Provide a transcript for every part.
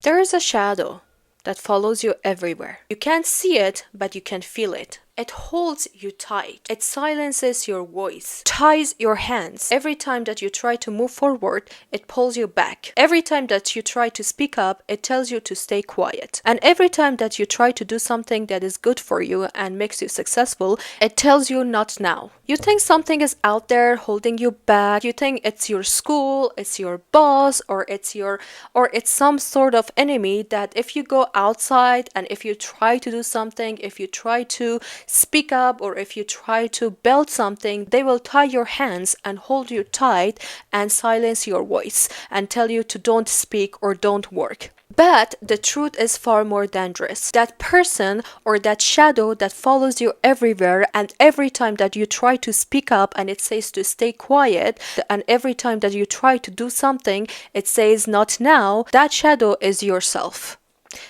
There is a shadow that follows you everywhere. You can't see it, but you can feel it. It holds you tight. It silences your voice, ties your hands. Every time that you try to move forward, it pulls you back. Every time that you try to speak up, it tells you to stay quiet. And every time that you try to do something that is good for you and makes you successful, it tells you not now. You think something is out there holding you back. You think it's your school, it's your boss, or it's some sort of enemy that if you go outside and if you try to do something, if you try to speak up, or if you try to build something, they will tie your hands and hold you tight and silence your voice and tell you to don't speak or don't work. But the truth is far more dangerous. That person or that shadow that follows you everywhere, and every time that you try to speak up and it says to stay quiet, and every time that you try to do something, it says not now, that shadow is yourself.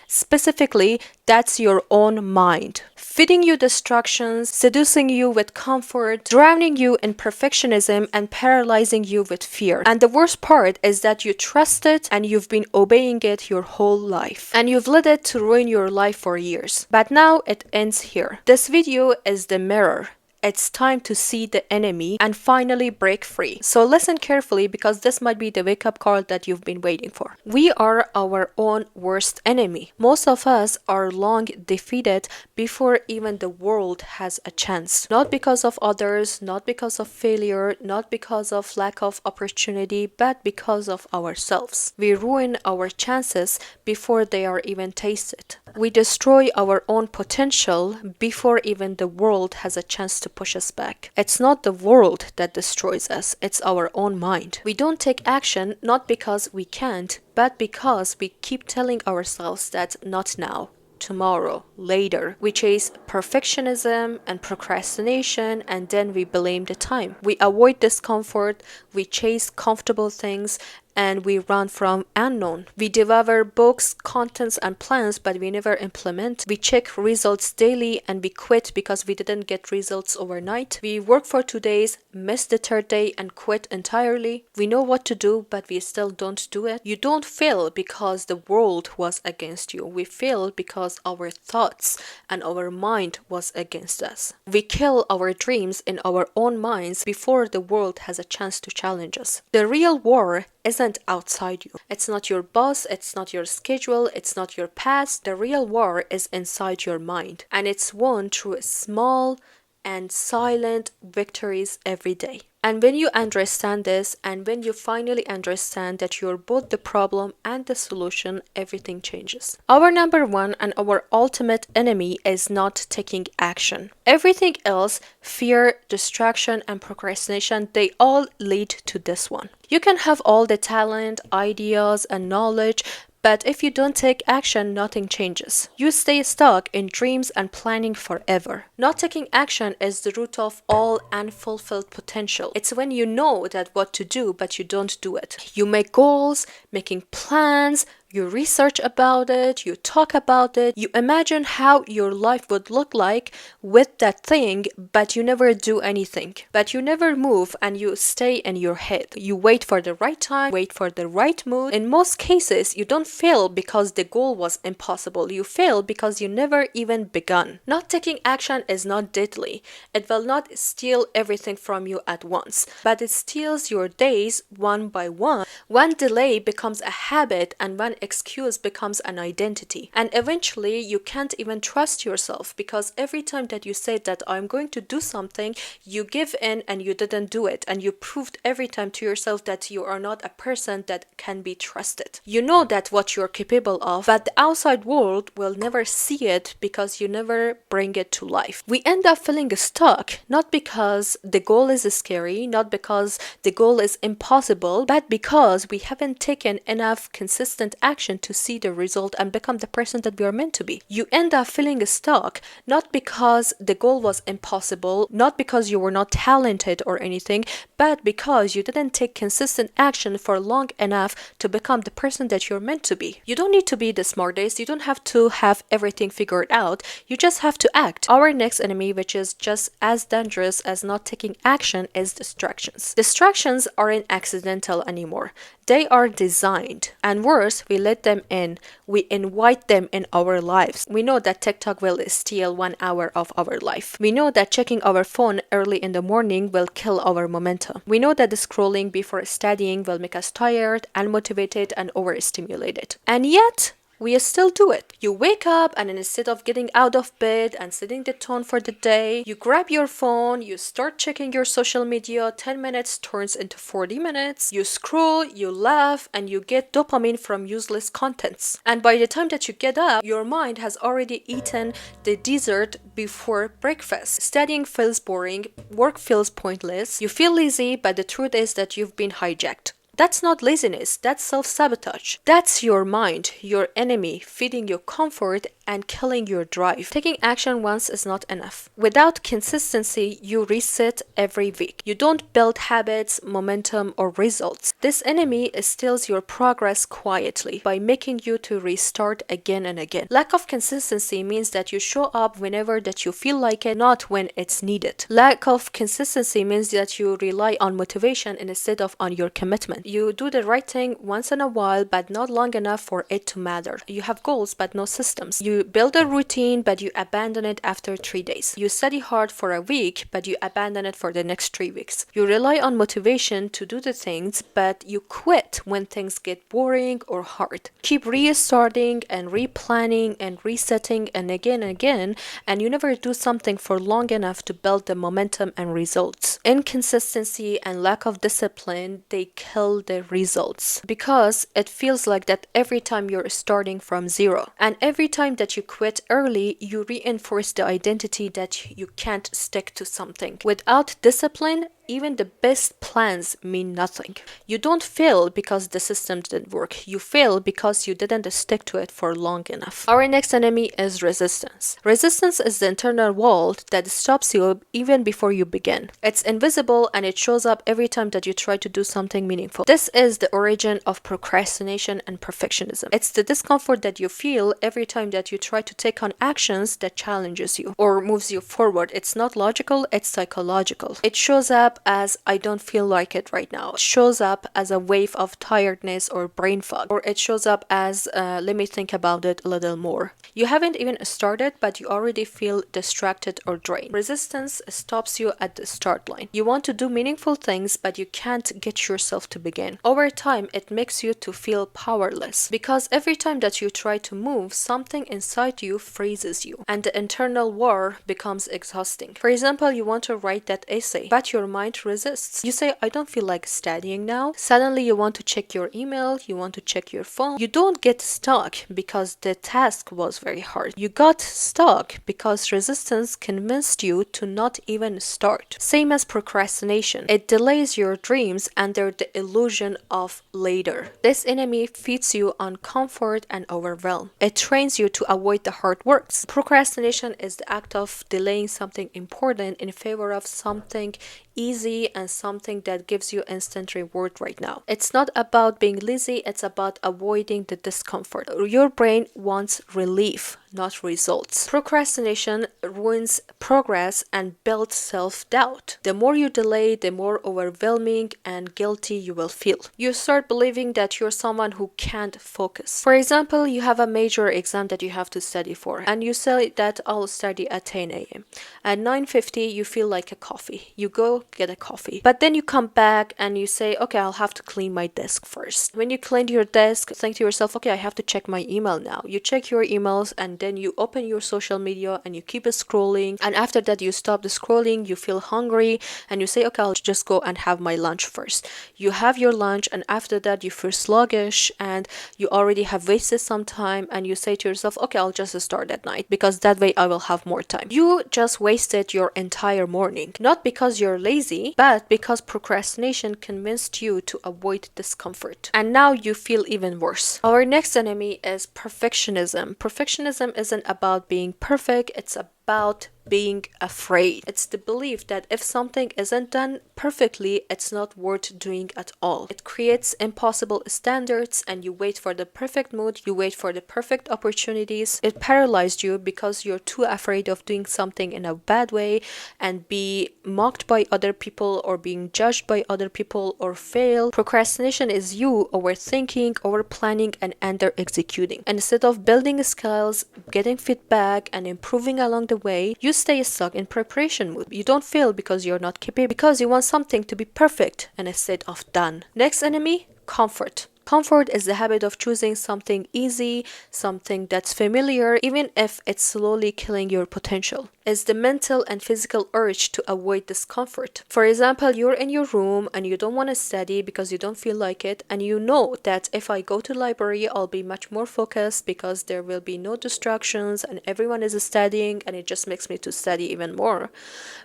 Specifically, that's your own mind, feeding you distractions, seducing you with comfort, drowning you in perfectionism, and paralyzing you with fear. And the worst part is that you trust it and you've been obeying it your whole life. And you've let it to ruin your life for years. But now it ends here. This video is the mirror. It's time to see the enemy and finally break free. So listen carefully, because this might be the wake-up call that you've been waiting for. We are our own worst enemy. Most of us are long defeated before even the world has a chance. Not because of others, not because of failure, not because of lack of opportunity, but because of ourselves. We ruin our chances before they are even tasted. We destroy our own potential before even the world has a chance to push us back. It's not the world that destroys us, it's our own mind. We don't take action not because we can't, but because we keep telling ourselves that not now, tomorrow, later. We chase perfectionism and procrastination, and then we blame the time. We avoid discomfort, we chase comfortable things, and we run from unknown. We devour books, contents, and plans, but we never implement. We check results daily and we quit because we didn't get results overnight. We work for 2 days, miss the third day, and quit entirely. We know what to do, but we still don't do it. You don't fail because the world was against you. We fail because our thoughts and our mind was against us. We kill our dreams in our own minds before the world has a chance to challenge us. The real war isn't outside you. It's not your boss, it's not your schedule, it's not your past. The real war is inside your mind, and it's won through small and silent victories every day. And when you understand this, and when you finally understand that you're both the problem and the solution, everything changes. Our number one and our ultimate enemy is not taking action. Everything else, fear, distraction, and procrastination, they all lead to this one. You can have all the talent, ideas, and knowledge, but if you don't take action, nothing changes. You stay stuck in dreams and planning forever. Not taking action is the root of all unfulfilled potential. It's when you know that what to do, but you don't do it. You make goals, making plans, you research about it, you talk about it, you imagine how your life would look like with that thing, but you never do anything. But you never move and you stay in your head. You wait for the right time, wait for the right mood. In most cases, you don't fail because the goal was impossible. You fail because you never even begun. Not taking action is not deadly. It will not steal everything from you at once, but it steals your days one by one. One delay becomes a habit, and one excuse becomes an identity. And eventually you can't even trust yourself, because every time that you say that I'm going to do something, you give in and you didn't do it, and you proved every time to yourself that you are not a person that can be trusted. You know that what you're capable of, but the outside world will never see it because you never bring it to life. We end up feeling stuck, not because the goal is scary, not because the goal is impossible, but because we haven't taken enough consistent action to see the result and become the person that we are meant to be. You end up feeling stuck, not because the goal was impossible, not because you were not talented or anything, but because you didn't take consistent action for long enough to become the person that you're meant to be. You don't need to be the smartest, you don't have to have everything figured out, you just have to act. Our next enemy, which is just as dangerous as not taking action, is distractions. Distractions aren't accidental anymore. They are designed. And worse, we let them in. We invite them in our lives. We know that TikTok will steal 1 hour of our life. We know that checking our phone early in the morning will kill our momentum. We know that the scrolling before studying will make us tired, unmotivated, and overstimulated. And yet, we still do it. You wake up and instead of getting out of bed and setting the tone for the day, you grab your phone, you start checking your social media, 10 minutes turns into 40 minutes, you scroll, you laugh, and you get dopamine from useless contents. And by the time that you get up, your mind has already eaten the dessert before breakfast. Studying feels boring, work feels pointless, you feel lazy, but the truth is that you've been hijacked. That's not laziness, that's self-sabotage. That's your mind, your enemy, feeding you comfort and killing your drive. Taking action once is not enough. Without consistency, you reset every week. You don't build habits, momentum, or results. This enemy steals your progress quietly by making you to restart again and again. Lack of consistency means that you show up whenever that you feel like it, not when it's needed. Lack of consistency means that you rely on motivation instead of on your commitment. You do the right thing once in a while, but not long enough for it to matter. You have goals, but no systems. You build a routine, but you abandon it after 3 days. You study hard for a week, but you abandon it for the next 3 weeks. You rely on motivation to do the things, but you quit when things get boring or hard. Keep restarting and replanning and resetting and again, and you never do something for long enough to build the momentum and results. Inconsistency and lack of discipline, they kill the results because it feels like that every time you're starting from zero, and every time that you quit early, you reinforce the identity that you can't stick to something. Without discipline, even the best plans mean nothing. You don't fail because the system didn't work. You fail because you didn't stick to it for long enough. Our next enemy is resistance. Resistance is the internal wall that stops you even before you begin. It's invisible and it shows up every time that you try to do something meaningful. This is the origin of procrastination and perfectionism. It's the discomfort that you feel every time that you try to take on actions that challenges you or moves you forward. It's not logical, it's psychological. It shows up as I don't feel like it right now. It shows up as a wave of tiredness or brain fog, or it shows up as let me think about it a little more. You haven't even started, but you already feel distracted or drained. Resistance stops you at the start line. You want to do meaningful things, but you can't get yourself to begin. Over time, it makes you to feel powerless because every time that you try to move, something inside you freezes you, and the internal war becomes exhausting. For example, you want to write that essay, but your mind resists. You say, I don't feel like studying now. Suddenly you want to check your email, you want to check your phone. You don't get stuck because the task was very hard. You got stuck because resistance convinced you to not even start. Same as procrastination. It delays your dreams under the illusion of later. This enemy feeds you on comfort and overwhelm. It trains you to avoid the hard works. Procrastination is the act of delaying something important in favor of something easy and something that gives you instant reward right now. It's not about being lazy, it's about avoiding the discomfort. Your brain wants relief, not results. Procrastination ruins progress and builds self-doubt. The more you delay, the more overwhelming and guilty you will feel. You start believing that you're someone who can't focus. For example, you have a major exam that you have to study for, and you say that I'll study at 10 a.m. At 9:50, you feel like a coffee. You go get a coffee. But then you come back and you say, okay, I'll have to clean my desk first. When you clean your desk, think to yourself, okay, I have to check my email now. You check your emails and then you open your social media and you keep scrolling. And after that, you stop the scrolling, you feel hungry and you say, okay, I'll just go and have my lunch first. You have your lunch and after that, you feel sluggish and you already have wasted some time and you say to yourself, okay, I'll just start at night because that way I will have more time. You just wasted your entire morning. Not because you're lazy, but because procrastination convinced you to avoid discomfort. And now you feel even worse. Our next enemy is perfectionism. Perfectionism isn't about being perfect, it's about being afraid. It's the belief that if something isn't done perfectly, it's not worth doing at all. It creates impossible standards, and you wait for the perfect mood, you wait for the perfect opportunities. It paralyzed you because you're too afraid of doing something in a bad way and be mocked by other people or being judged by other people or fail. Procrastination is you overthinking, overplanning, and under executing. And instead of building skills, getting feedback, and improving along the way, you stay stuck in preparation mode. You don't fail because you're not capable, because you want something to be perfect and instead of done. Next enemy, comfort. Comfort is the habit of choosing something easy, something that's familiar, even if it's slowly killing your potential. It's the mental and physical urge to avoid discomfort. For example, you're in your room and you don't want to study because you don't feel like it, and you know that if I go to the library, I'll be much more focused because there will be no distractions and everyone is studying, and it just makes me to study even more.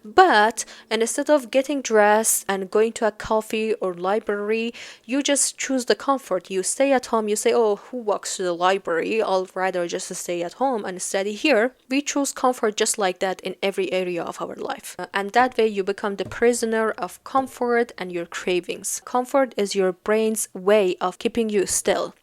But instead of getting dressed and going to a coffee or library, you just choose the comfort. You stay at home, you say, oh, who walks to the library? I'll rather just stay at home and study here. We choose comfort just like that in every area of our life. And that way you become the prisoner of comfort and your cravings. Comfort is your brain's way of keeping you still.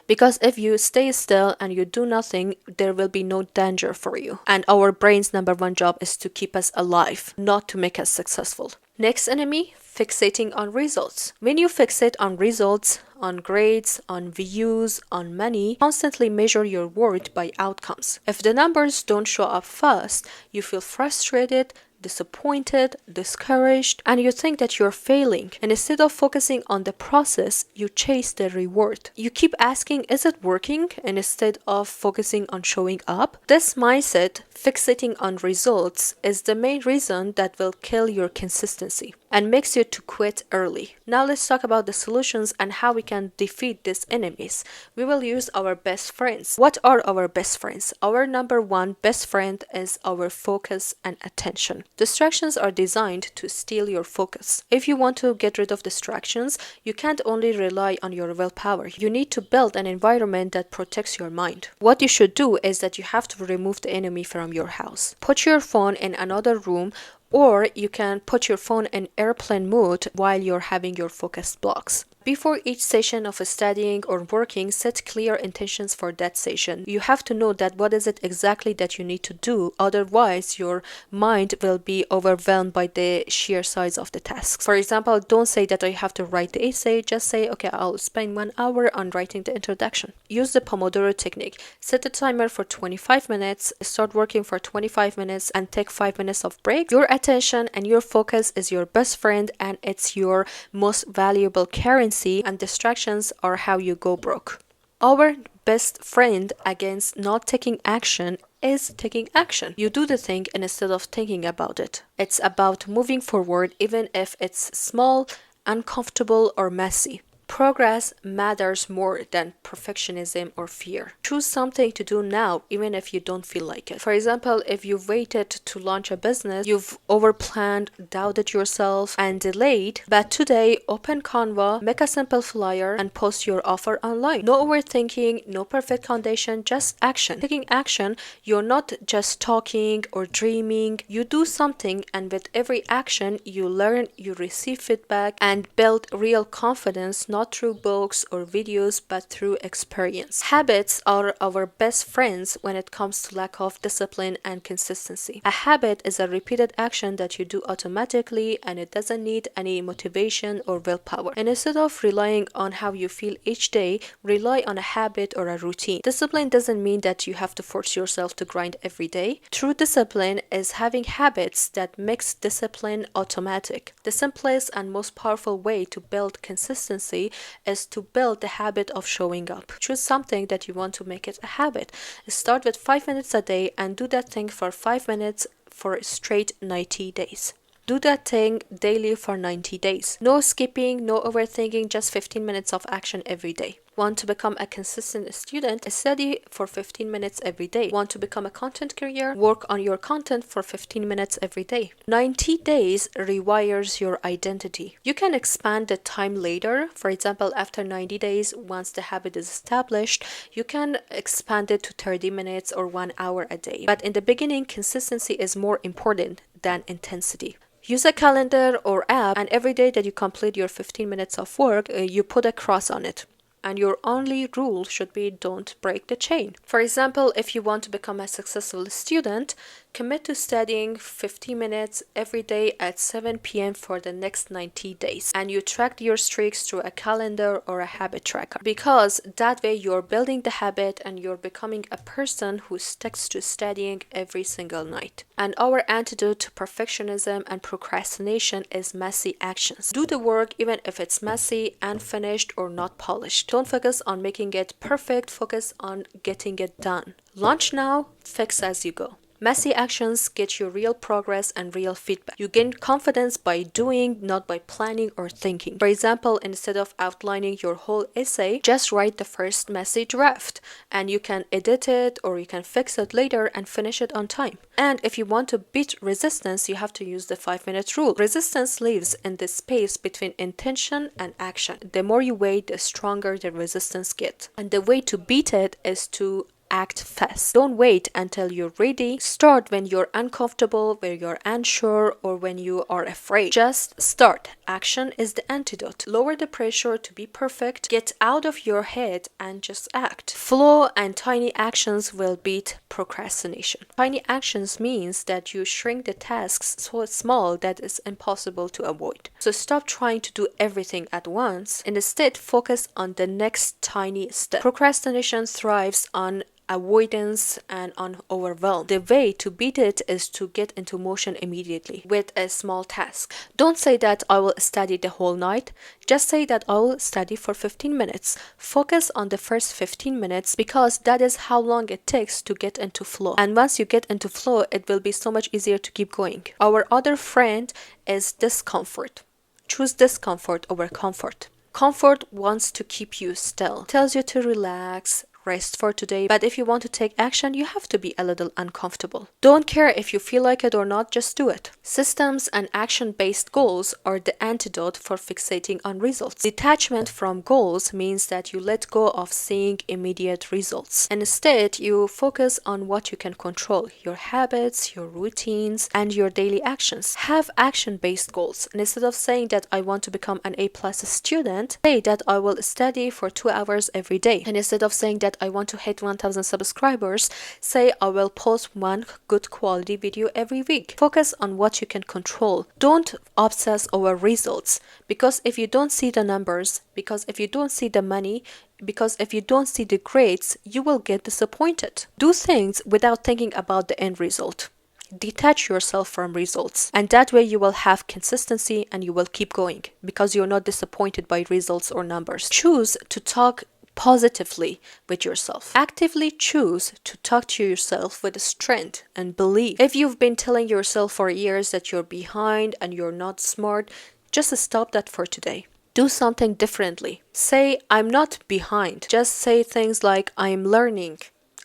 Because if you stay still and you do nothing, there will be no danger for you. And our brain's number one job is to keep us alive, not to make us successful. Next enemy, fixating on results. When you fixate on results, on grades, on views, on money, constantly measure your worth by outcomes. If the numbers don't show up fast, you feel frustrated, disappointed, discouraged, and you think that you're failing. And instead of focusing on the process, you chase the reward. You keep asking, is it working? And instead of focusing on showing up. This mindset, fixating on results, is the main reason that will kill your consistency and makes you to quit early. Now let's talk about the solutions and how we can defeat these enemies. We will use our best friends. What are our best friends? Our number one best friend is our focus and attention. Distractions are designed to steal your focus. If you want to get rid of distractions, you can't only rely on your willpower. You need to build an environment that protects your mind. What you should do is that you have to remove the enemy from your house. Put your phone in another room, or you can put your phone in airplane mode while you're having your focus blocks. Before each session of studying or working, set clear intentions for that session. You have to know that what is it exactly that you need to do, otherwise your mind will be overwhelmed by the sheer size of the tasks. For example, don't say that I have to write the essay, just say, okay, I'll spend 1 hour on writing the introduction. Use the Pomodoro technique. Set a timer for 25 minutes, start working for 25 minutes and take 5 minutes of break. Your attention and your focus is your best friend, and it's your most valuable currency, and distractions are how you go broke. Our best friend against not taking action is taking action. You do the thing instead of thinking about it. It's about moving forward even if it's small, uncomfortable, or messy. Progress matters more than perfectionism or fear. Choose something to do now, even if you don't feel like it. For example, if you've waited to launch a business, you've overplanned, doubted yourself, and delayed, but today, open Canva, make a simple flyer, and post your offer online. No overthinking, no perfect foundation, just action. Taking action, you're not just talking or dreaming, you do something, and with every action, you learn, you receive feedback, and build real confidence, not through books or videos, but through experience. Habits are our best friends when it comes to lack of discipline and consistency. A habit is a repeated action that you do automatically, and it doesn't need any motivation or willpower. And instead of relying on how you feel each day, rely on a habit or a routine. Discipline doesn't mean that you have to force yourself to grind every day. True discipline is having habits that makes discipline automatic. The simplest and most powerful way to build consistency is to build the habit of showing up. Choose something that you want to make it a habit. Start with 5 minutes a day and do that thing for 5 minutes for straight 90 days. Do that thing daily for 90 days. No skipping, no overthinking, just 15 minutes of action every day. Want to become a consistent student? Study for 15 minutes every day. Want to become a content creator? Work on your content for 15 minutes every day. 90 days rewires your identity. You can expand the time later. For example, after 90 days, once the habit is established, you can expand it to 30 minutes or 1 hour a day. But in the beginning, consistency is more important than intensity. Use a calendar or app, and every day that you complete your 15 minutes of work, you put a cross on it. And your only rule should be don't break the chain. For example, if you want to become a successful student, commit to studying 50 minutes every day at 7 p.m. for the next 90 days. And you track your streaks through a calendar or a habit tracker. Because that way you're building the habit and you're becoming a person who sticks to studying every single night. And our antidote to perfectionism and procrastination is messy actions. Do the work even if it's messy, unfinished, or not polished. Don't focus on making it perfect, focus on getting it done. Launch now, fix as you go. Messy actions get you real progress and real feedback. You gain confidence by doing, not by planning or thinking. For example, instead of outlining your whole essay, just write the first messy draft, and you can edit it or you can fix it later and finish it on time. And if you want to beat resistance, you have to use the 5-minute rule. Resistance lives in the space between intention and action. The more you wait, the stronger the resistance gets. And the way to beat it is to act fast. Don't wait until you're ready. Start when you're uncomfortable, when you're unsure, or when you are afraid. Just start. Action is the antidote. Lower the pressure to be perfect. Get out of your head and just act. Flow and tiny actions will beat procrastination. Tiny actions means that you shrink the tasks so small that it's impossible to avoid. So stop trying to do everything at once and instead focus on the next tiny step. Procrastination thrives on avoidance and on overwhelm. The way to beat it is to get into motion immediately with a small task. Don't say that I will study the whole night. Just say that I will study for 15 minutes. Focus on the first 15 minutes because that is how long it takes to get into flow. And once you get into flow, it will be so much easier to keep going. Our other friend is discomfort. Choose discomfort over comfort. Comfort wants to keep you still, tells you to relax, rest for today, but if you want to take action, you have to be a little uncomfortable. Don't care if you feel like it or not, just do it. Systems and action-based goals are the antidote for fixating on results. Detachment from goals means that you let go of seeing immediate results. And instead, you focus on what you can control, your habits, your routines, and your daily actions. Have action-based goals. And instead of saying that I want to become an A+ student, say that I will study for 2 hours every day. And instead of saying that I want to hit 1,000 subscribers, say I will post one good quality video every week. Focus on what you can control. Don't obsess over results, because if you don't see the numbers, because if you don't see the money, because if you don't see the grades, you will get disappointed. Do things without thinking about the end result. Detach yourself from results, and that way you will have consistency and you will keep going because you're not disappointed by results or numbers. Choose to talk positively with yourself. Actively choose to talk to yourself with strength and belief. If you've been telling yourself for years that you're behind and you're not smart, just stop that for today. Do something differently. Say, I'm not behind. Just say things like, I'm learning,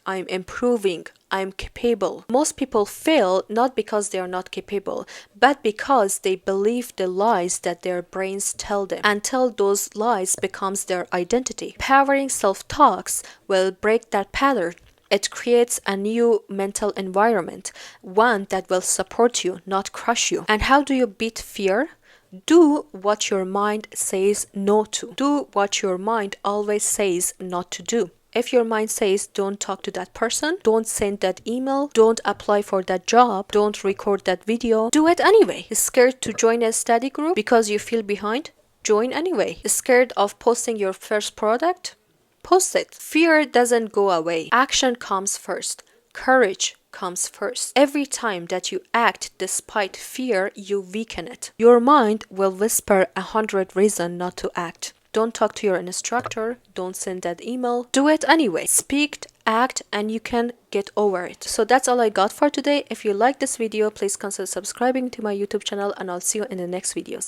I'm improving, I'm capable. Most people fail not because they are not capable, but because they believe the lies that their brains tell them until those lies becomes their identity. Empowering self-talks will break that pattern. It creates a new mental environment, one that will support you, not crush you. And how do you beat fear? Do what your mind says no to. Do what your mind always says not to do. If your mind says don't talk to that person, don't send that email, don't apply for that job, don't record that video, do it anyway. Scared to join a study group because you feel behind? Join anyway. Scared of posting your first product? Post it. Fear doesn't go away. Action comes first. Courage comes first. Every time that you act despite fear, you weaken it. Your mind will whisper 100 reasons not to act. Don't talk to your instructor, don't send that email, do it anyway. Speak, act, and you can get over it. So that's all I got for today. If you like this video, please consider subscribing to my YouTube channel, and I'll see you in the next videos.